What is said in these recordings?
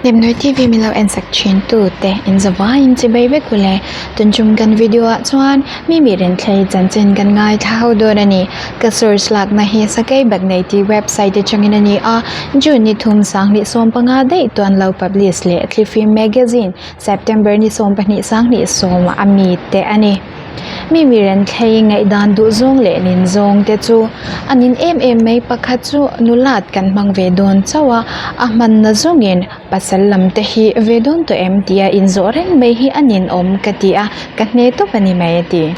Điểm nói TV mình lâu en chanchin tu te in zawain chi bai vek kule tunchum kan video a chuan mi Renthlei chanchin kan ngai thau do ani ka source lak na hi sakai bak nei ti website te changin ani a June ni thum sang ni som panga dei ton lo publish le Cliffy magazine September ni som pani sang ni som ami te ani mi Renthlei ngai dan du zong le nin zong te chu anin mai pakhat chu nulat kan mang ve don chawa a man na zongin pasal lam te hi ve don to tia in zo reng mai hi anin om katia ka hne to pani mai ti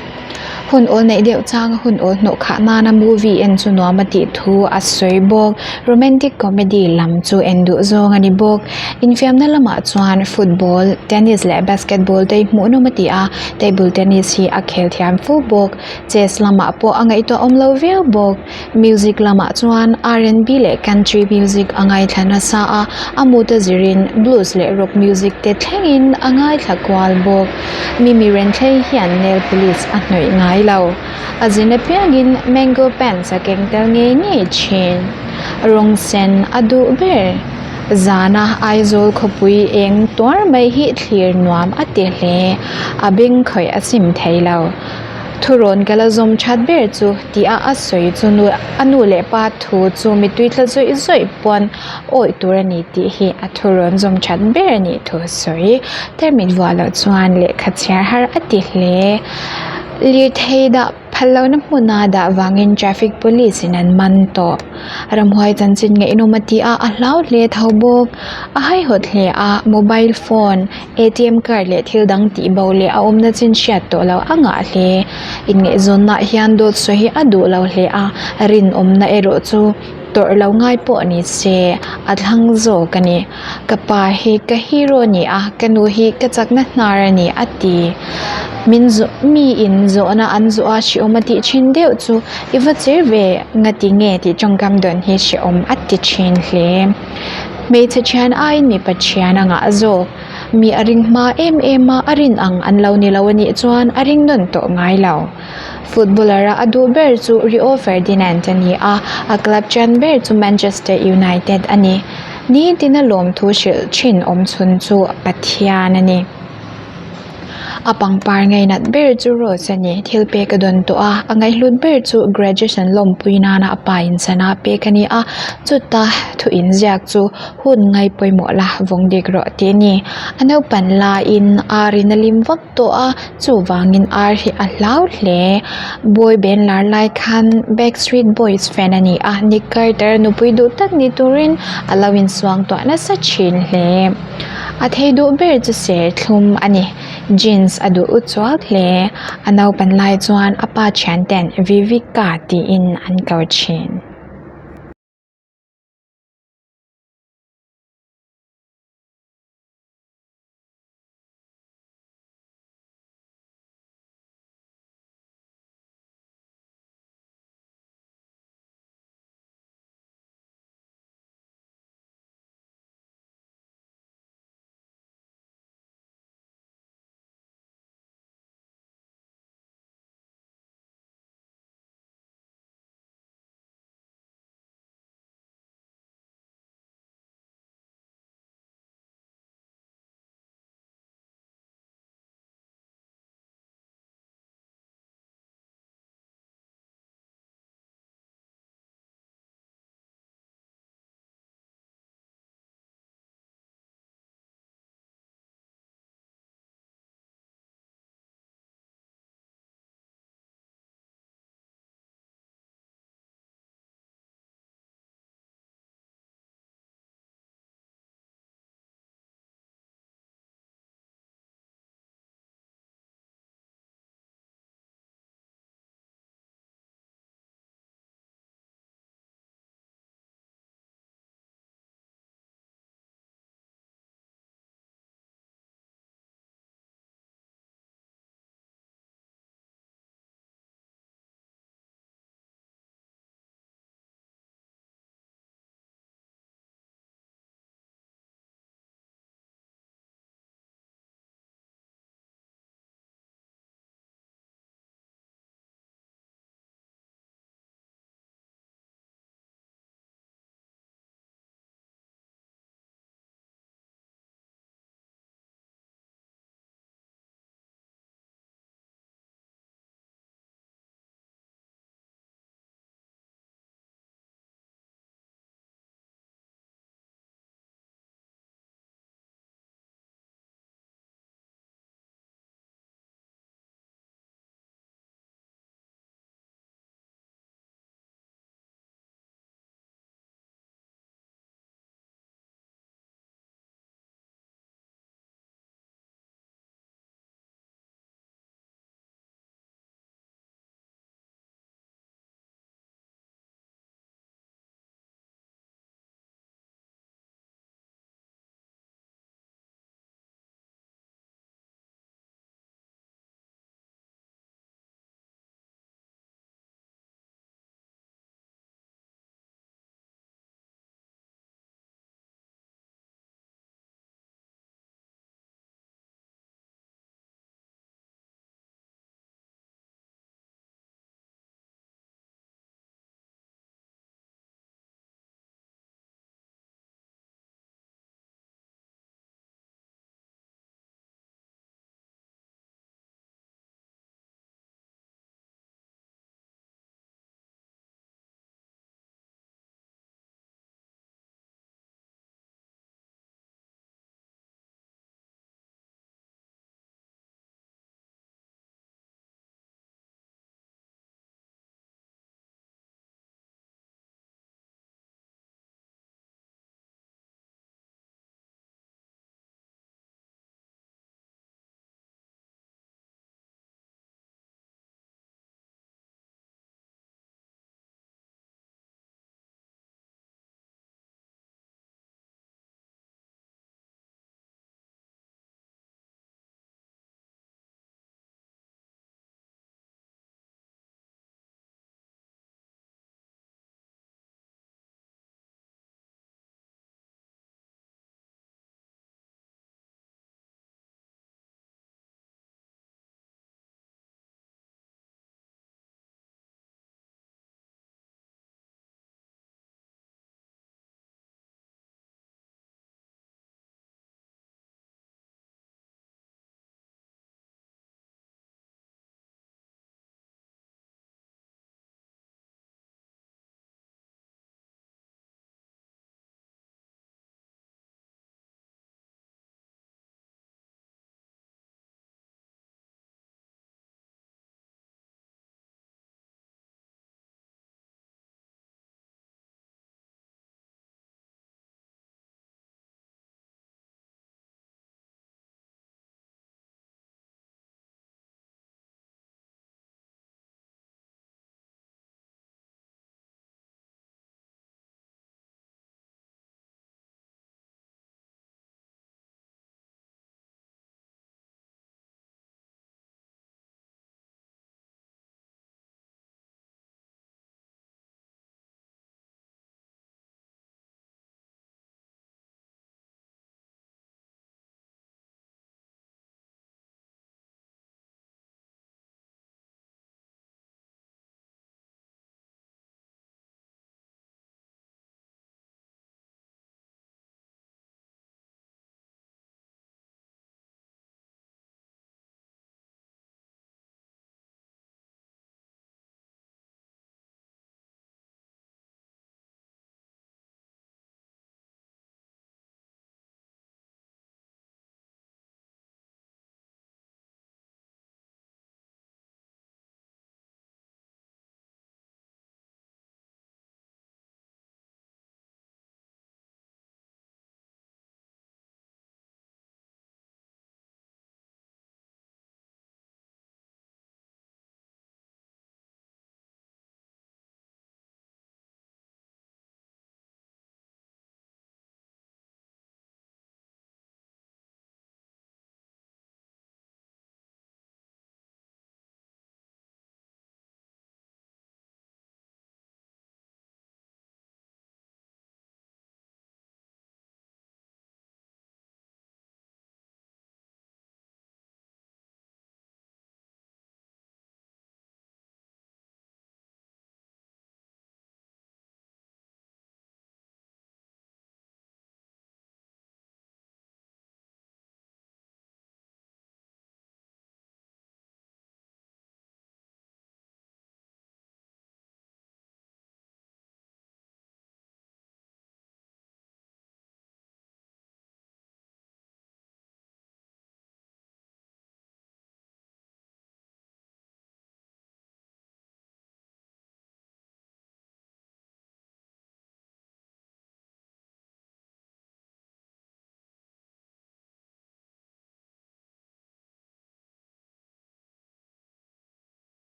hun ol nei deuh chang hun ol no kha na na movie en chu no mati thu a soi bok romantic comedy lam chu en du zong ani bok in fiam na lama chuan football tennis le basketball te mu no mati a table tennis hi a khel thiam fu bok chess lama po angai to om lo veo bok music lama chuan R&B le country music angai thana sa a amuta zirin blues le rock music te thlengin angai thakwal bok mi Renthlei hian nail police a hnoi ngai lo azina piangin mango pen sa kengtel nge chin rong sen adu ber zana aizol khopui eng tor mai hi thlir nuam ate hle abing khoi asim thailo thuron kala zom chat ber chu tia asoi chu nu anu le pa thu chu mi tui thla zoi pon oi turani ti hi a thuron zom chat ber ni thu soi termin wala chuan le khachar har ati hle li theida phalo na hmuna da wangin traffic police in an man to ramhoi chanchin nge inomati a hlau hle thobok a hai hot hle a mobile phone ATM card le thil dang ti bo le a omna chin shat to lo anga hle in nge zon na hian dot so hi adu lo hle a rin omna ero chu tor lo ngai po ni se athang zo kani kapa hi ka hero ni a kanu hi ka chakna hnara ni ati mi in zo na an zo a shi omati chin deu chu iwa cherve ngati nge ti chongkam don hi shi om ati chin hle me che chan ai mi pachiana nga zo mi aring ma ma arin ang an lo ni lawani chuan aring don to ngai lo footballer adu ber chu Rio Ferdinand ani a club chan ber chu Manchester United ani ni tinalom thu shil chin om chun chu pathian ani apang par ngai nat ber chu ro chani thil pe ka don to a angai hlut ber chu graduation lom puina na apa in sana pe kani a chuta thu in jak chu hun ngai poimo la vong dik ro te ni anau pan la in arinalim vak to a chu wangin ar hi a hlau hle boy ben lar lai khan Backstreet Boys fan ani a Nick Carter nu pui du tak ni turin alawin swang to na sa chin hle a theidu ber chu se thlum ani jeans adu uchwal hle anau pan lai chuan apa chan ten vivika ti in an kau chin